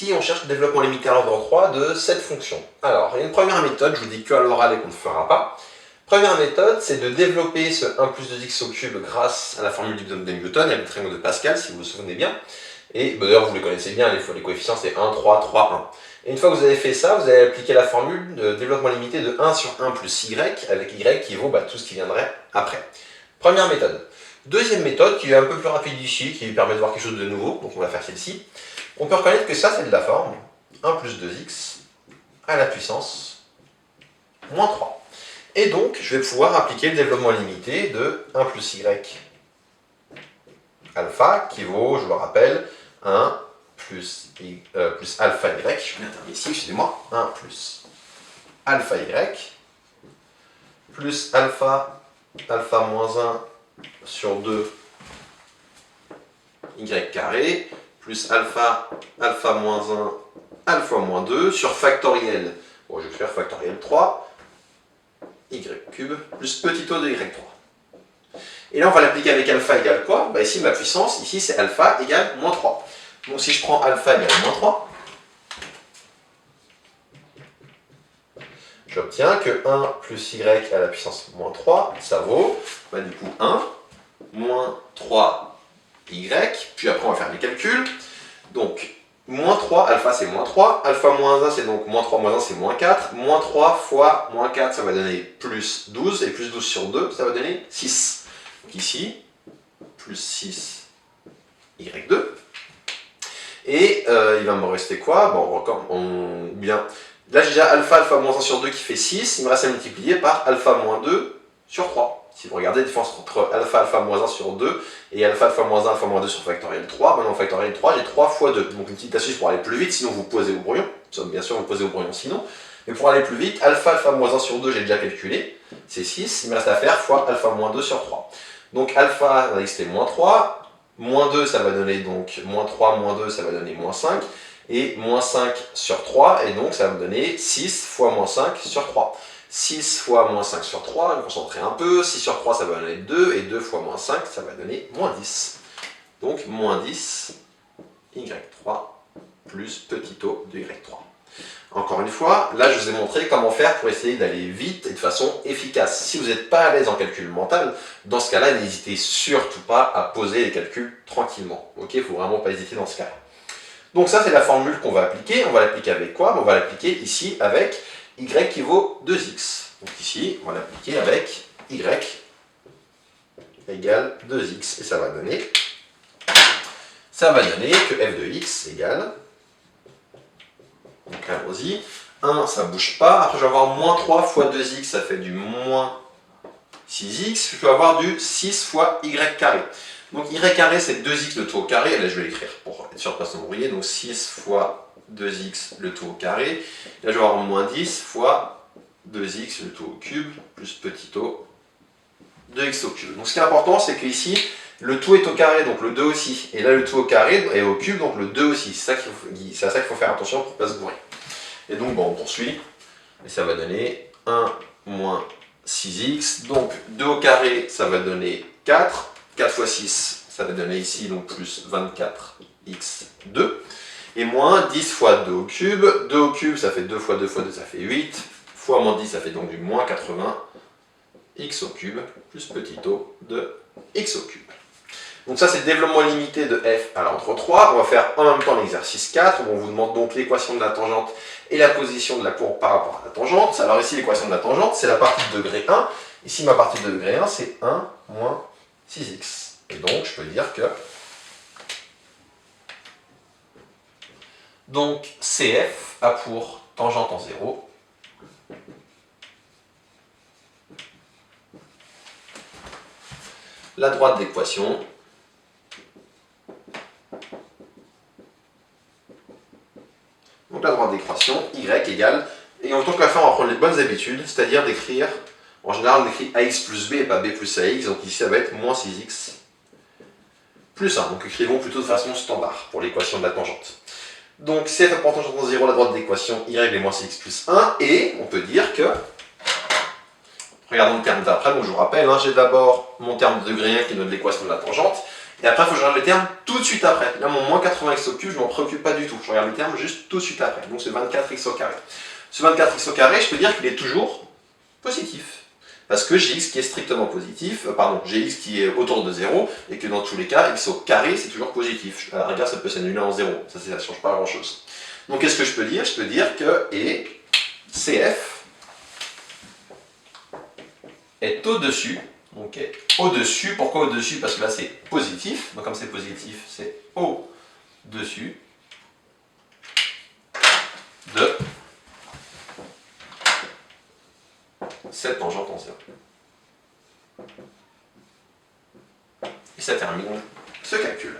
Ici, on cherche le développement limité à l'ordre 3 de cette fonction. Alors, il y a une première méthode, je vous dis que à l'oral et qu'on ne fera pas. Première méthode, c'est de développer ce 1 plus 2x au cube grâce à la formule du de Newton et le triangle de Pascal, si vous vous souvenez bien. Et d'ailleurs, vous les connaissez bien, les coefficients, c'est 1, 3, 3, 1. Et une fois que vous avez fait ça, vous allez appliquer la formule de développement limité de 1 sur 1 plus y, avec y qui vaut tout ce qui viendrait après. Première méthode. Deuxième méthode, qui est un peu plus rapide ici, qui permet de voir quelque chose de nouveau, donc on va faire celle-ci. On peut reconnaître que ça, c'est de la forme 1 plus 2x à la puissance moins 3. Et donc, je vais pouvoir appliquer le développement limité de 1 plus y alpha, qui vaut, je vous le rappelle, 1 plus alpha y, je vais terminer ici, excusez-moi, 1 plus alpha y, plus alpha moins 1 sur 2 y carré, plus alpha moins 1, alpha moins 2, sur factoriel, bon, je vais faire factoriel 3, y cube, plus petit o de y3. Et là, on va l'appliquer avec alpha égale quoi? Ici, ma puissance, ici, c'est alpha égale moins 3. Donc, si je prends alpha égale moins 3, j'obtiens que 1 plus y à la puissance moins 3, ça vaut, du coup, 1 moins 3 y, puis après, on va faire les calculs. Donc, moins 3, alpha c'est moins 3, alpha moins 1 c'est donc moins 3 moins 1 c'est moins 4, moins 3 fois moins 4 ça va donner plus 12, et plus 12 sur 2 ça va donner 6. Donc ici, plus 6 y2. Et il va me rester quoi? Bien. Là j'ai déjà alpha moins 1 sur 2 qui fait 6, il me reste à multiplier par alpha moins 2 sur 3. Si vous regardez la différence entre alpha moins 1 sur 2 et alpha moins 1, alpha moins 2 sur factoriel 3, maintenant factoriel 3, j'ai 3 fois 2. Donc une petite astuce pour aller plus vite, sinon vous posez au brouillon. Bien sûr, vous posez au brouillon sinon. Mais pour aller plus vite, alpha moins 1 sur 2, j'ai déjà calculé. C'est 6. Il me reste à faire fois alpha moins 2 sur 3. Donc alpha, on a dit que c'était moins 3. Moins 2, ça va donner donc moins 3, moins 2, ça va donner moins 5. Et moins 5 sur 3, et donc ça va me donner 6 fois moins 5 sur 3. 6 fois moins 5 sur 3, je vais me concentrer un peu, 6 sur 3 ça va donner 2, et 2 fois moins 5 ça va donner moins 10. Donc moins 10, y3 plus petit o de y3. Encore une fois, là je vous ai montré comment faire pour essayer d'aller vite et de façon efficace. Si vous n'êtes pas à l'aise en calcul mental, dans ce cas-là, n'hésitez surtout pas à poser les calculs tranquillement. Ok, il ne faut vraiment pas hésiter dans ce cas-là. Donc ça c'est la formule qu'on va appliquer. On va l'appliquer avec quoi? On va l'appliquer ici avec y qui vaut 2x. Donc ici, on va l'appliquer avec y égale 2x. Et ça va donner que f de x égale, donc allons-y, 1 ça ne bouge pas, après je vais avoir moins 3 fois 2x, ça fait du moins 6x, je vais avoir du 6 fois y carré. Donc y carré c'est 2x le tout au carré, là je vais l'écrire pour être sûr de ne pas s'embrouiller, donc 6 fois 2x le tout au carré, là je vais avoir moins 10 fois 2x le tout au cube, plus petit o de x au cube. Donc ce qui est important c'est qu'ici, le tout est au carré, donc le 2 aussi, et là le tout au carré est au cube, donc le 2 aussi, c'est à ça qu'il faut faire attention pour ne pas se bourrer. Et donc on poursuit, et ça va donner 1 moins 6x, donc 2 au carré ça va donner 4, 4 fois 6, ça va donner ici donc plus 24x2, et moins 10 fois 2 au cube, 2 au cube ça fait 2 fois 2 fois 2, ça fait 8, fois moins 10 ça fait donc du moins 80, x au cube, plus petit o de x au cube. Donc ça c'est le développement limité de f à l'ordre 3, on va faire en même temps l'exercice 4, où on vous demande donc l'équation de la tangente et la position de la courbe par rapport à la tangente. Alors ici l'équation de la tangente c'est la partie de degré 1, ici ma partie de degré 1 c'est 1 moins 6x. Et donc je peux dire que donc CF a pour tangente en 0 la droite d'équation donc la droite d'équation y égale, et en tant qu'à faire on va prendre les bonnes habitudes, c'est-à-dire d'écrire, en général on écrit ax plus b et pas b plus ax, donc ici ça va être moins 6x plus 1, donc écrivons plutôt de façon standard pour l'équation de la tangente. Donc CF a pour tangente en 0 la droite d'équation y est moins 6x plus 1, et on peut dire que, regardons le terme d'après, donc je vous rappelle, j'ai d'abord mon terme de degré 1 qui donne l'équation de la tangente, Et après, il faut que je regarde les termes tout de suite après. Là, mon moins 80x au cube, je m'en préoccupe pas du tout. Je regarde les termes juste tout de suite après. Donc, c'est 24x au carré. Ce 24x au carré, je peux dire qu'il est toujours positif. Parce que j'ai x qui est strictement positif, j'ai x qui est autour de 0, et que dans tous les cas, x au carré, c'est toujours positif. À la rigueur, ça peut s'annuler en 0. Ça ne change pas grand-chose. Donc, qu'est-ce que je peux dire? Je peux dire que CF est au-dessus. Donc, au-dessus. Pourquoi au-dessus? Parce que là, c'est positif. Donc, comme c'est positif, c'est au-dessus de cette tangente en 0. Et ça termine ce calcul.